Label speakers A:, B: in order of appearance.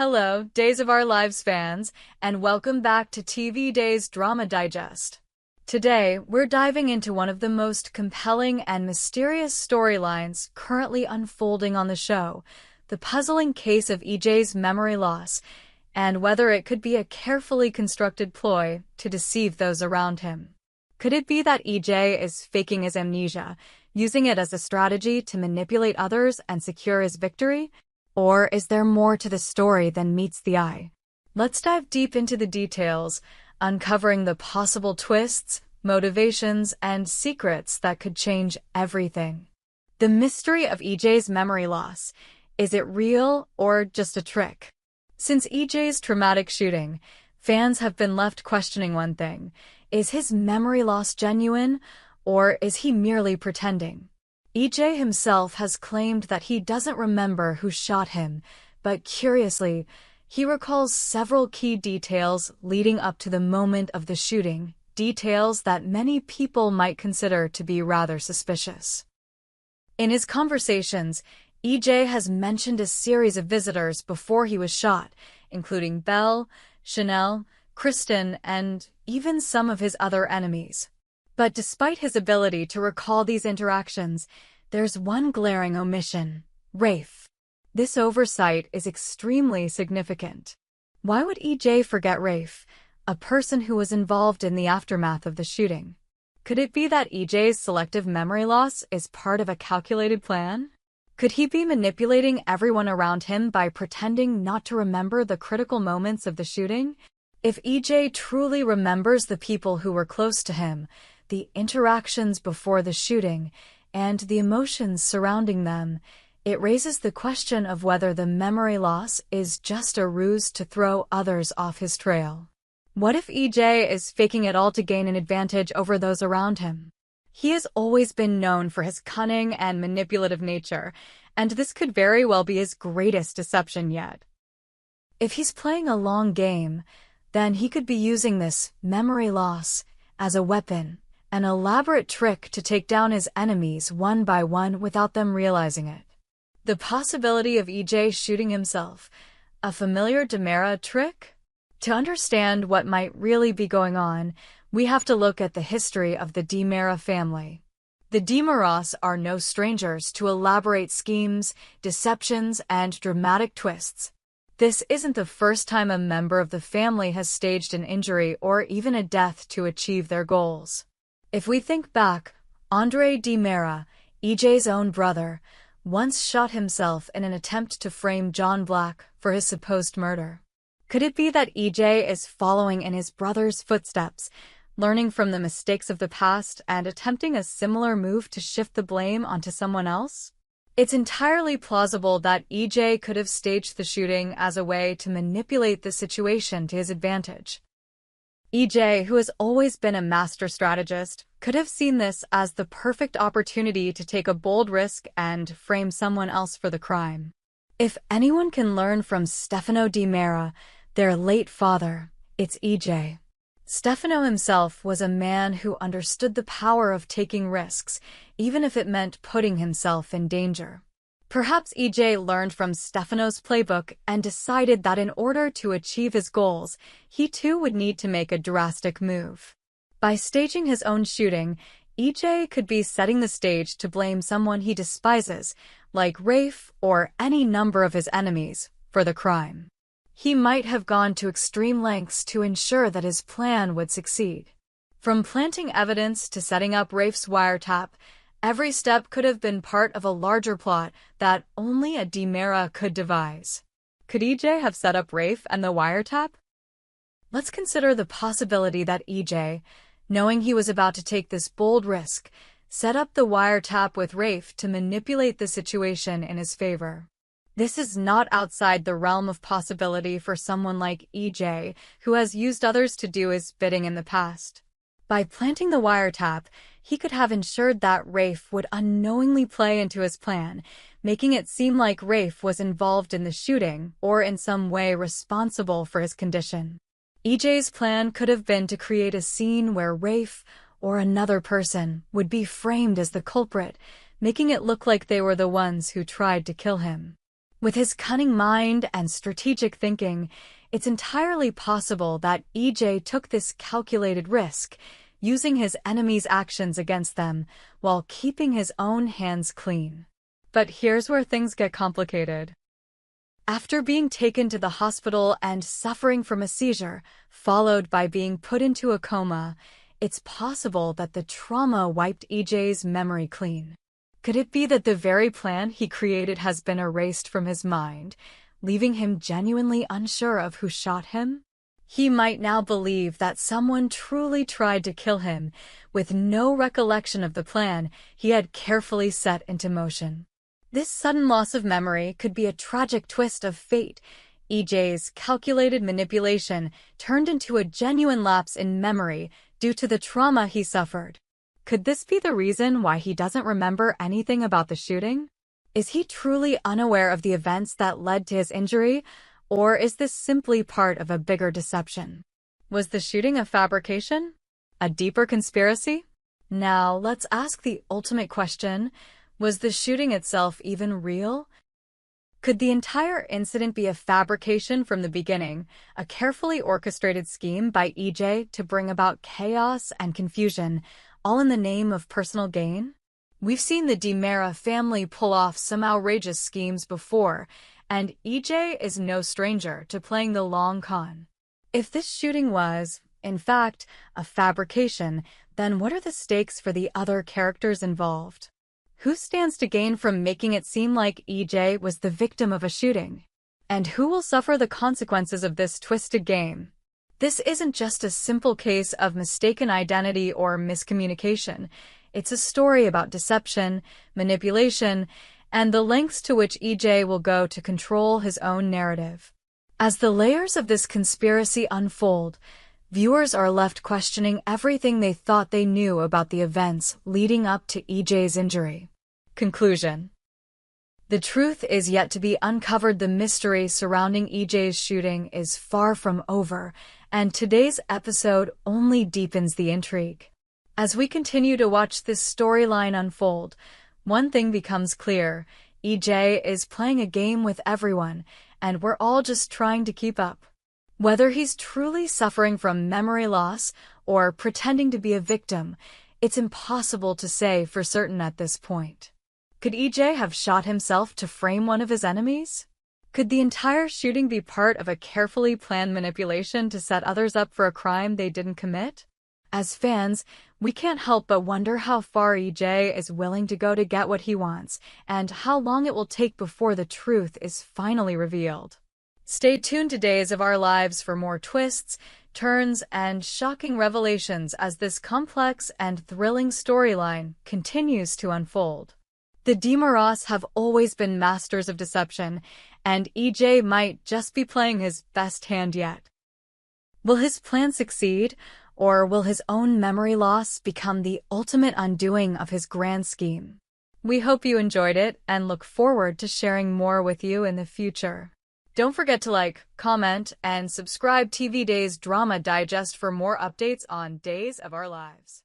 A: Hello, Days of Our Lives fans, and welcome back to TV Days Drama Digest. Today, we're diving into one of the most compelling and mysterious storylines currently unfolding on the show, the puzzling case of EJ's memory loss, and whether it could be a carefully constructed ploy to deceive those around him. Could it be that EJ is faking his amnesia, using it as a strategy to manipulate others and secure his victory? Or is there more to the story than meets the eye? Let's dive deep into the details, uncovering the possible twists, motivations, and secrets that could change everything. The mystery of EJ's memory loss. Is it real or just a trick? Since EJ's traumatic shooting, fans have been left questioning one thing. Is his memory loss genuine, or is he merely pretending? EJ himself has claimed that he doesn't remember who shot him, but curiously, he recalls several key details leading up to the moment of the shooting, details that many people might consider to be rather suspicious. In his conversations, EJ has mentioned a series of visitors before he was shot, including Belle, Chanel, Kristen, and even some of his other enemies. But despite his ability to recall these interactions, there's one glaring omission: Rafe. This oversight is extremely significant. Why would EJ forget Rafe, a person who was involved in the aftermath of the shooting? Could it be that EJ's selective memory loss is part of a calculated plan? Could he be manipulating everyone around him by pretending not to remember the critical moments of the shooting? If EJ truly remembers the people who were close to him, the interactions before the shooting, and the emotions surrounding them, it raises the question of whether the memory loss is just a ruse to throw others off his trail. What if EJ is faking it all to gain an advantage over those around him? He has always been known for his cunning and manipulative nature, and this could very well be his greatest deception yet. If he's playing a long game, then he could be using this memory loss as a weapon, an elaborate trick to take down his enemies one by one without them realizing it. The possibility of EJ shooting himself, a familiar DiMera trick? To understand what might really be going on, we have to look at the history of the DiMera family. The DiMeras are no strangers to elaborate schemes, deceptions, and dramatic twists. This isn't the first time a member of the family has staged an injury or even a death to achieve their goals. If we think back, Andre DiMera, EJ's own brother, once shot himself in an attempt to frame John Black for his supposed murder. Could it be that EJ is following in his brother's footsteps, learning from the mistakes of the past and attempting a similar move to shift the blame onto someone else? It's entirely plausible that EJ could have staged the shooting as a way to manipulate the situation to his advantage. EJ, who has always been a master strategist, could have seen this as the perfect opportunity to take a bold risk and frame someone else for the crime. If anyone can learn from Stefano DiMera, their late father, it's EJ. Stefano himself was a man who understood the power of taking risks, even if it meant putting himself in danger. Perhaps EJ learned from Stefano's playbook and decided that in order to achieve his goals, he too would need to make a drastic move. By staging his own shooting, EJ could be setting the stage to blame someone he despises, like Rafe or any number of his enemies, for the crime. He might have gone to extreme lengths to ensure that his plan would succeed. From planting evidence to setting up Rafe's wiretap, every step could have been part of a larger plot that only a DiMera could devise. Could EJ have set up Rafe and the wiretap? Let's consider the possibility that EJ, knowing he was about to take this bold risk, set up the wiretap with Rafe to manipulate the situation in his favor. This is not outside the realm of possibility for someone like EJ, who has used others to do his bidding in the past. By planting the wiretap, he could have ensured that Rafe would unknowingly play into his plan, making it seem like Rafe was involved in the shooting or in some way responsible for his condition. EJ's plan could have been to create a scene where Rafe, or another person, would be framed as the culprit, making it look like they were the ones who tried to kill him. With his cunning mind and strategic thinking, it's entirely possible that EJ took this calculated risk, using his enemies' actions against them while keeping his own hands clean. But here's where things get complicated. After being taken to the hospital and suffering from a seizure, followed by being put into a coma, it's possible that the trauma wiped EJ's memory clean. Could it be that the very plan he created has been erased from his mind, leaving him genuinely unsure of who shot him? He might now believe that someone truly tried to kill him, with no recollection of the plan he had carefully set into motion. This sudden loss of memory could be a tragic twist of fate. EJ's calculated manipulation turned into a genuine lapse in memory due to the trauma he suffered. Could this be the reason why he doesn't remember anything about the shooting? Is he truly unaware of the events that led to his injury, or is this simply part of a bigger deception? Was the shooting a fabrication? A deeper conspiracy? Now, let's ask the ultimate question. Was the shooting itself even real? Could the entire incident be a fabrication from the beginning, a carefully orchestrated scheme by EJ to bring about chaos and confusion, all in the name of personal gain? We've seen the DiMera family pull off some outrageous schemes before, and EJ is no stranger to playing the long con. If this shooting was, in fact, a fabrication, then what are the stakes for the other characters involved? Who stands to gain from making it seem like EJ was the victim of a shooting? And who will suffer the consequences of this twisted game? This isn't just a simple case of mistaken identity or miscommunication. It's a story about deception, manipulation, and the lengths to which EJ will go to control his own narrative. As the layers of this conspiracy unfold, viewers are left questioning everything they thought they knew about the events leading up to EJ's injury. Conclusion. The truth is yet to be uncovered. The mystery surrounding EJ's shooting is far from over, and today's episode only deepens the intrigue. As we continue to watch this storyline unfold, one thing becomes clear: EJ is playing a game with everyone, and we're all just trying to keep up. Whether he's truly suffering from memory loss or pretending to be a victim, it's impossible to say for certain at this point. Could EJ have shot himself to frame one of his enemies? Could the entire shooting be part of a carefully planned manipulation to set others up for a crime they didn't commit? As fans, we can't help but wonder how far EJ is willing to go to get what he wants, and how long it will take before the truth is finally revealed. Stay tuned to Days of Our Lives for more twists, turns, and shocking revelations as this complex and thrilling storyline continues to unfold. The DiMeras have always been masters of deception, and EJ might just be playing his best hand yet. Will his plan succeed, or will his own memory loss become the ultimate undoing of his grand scheme? We hope you enjoyed it and look forward to sharing more with you in the future. Don't forget to like, comment, and subscribe TV Days Drama Digest for more updates on Days of Our Lives.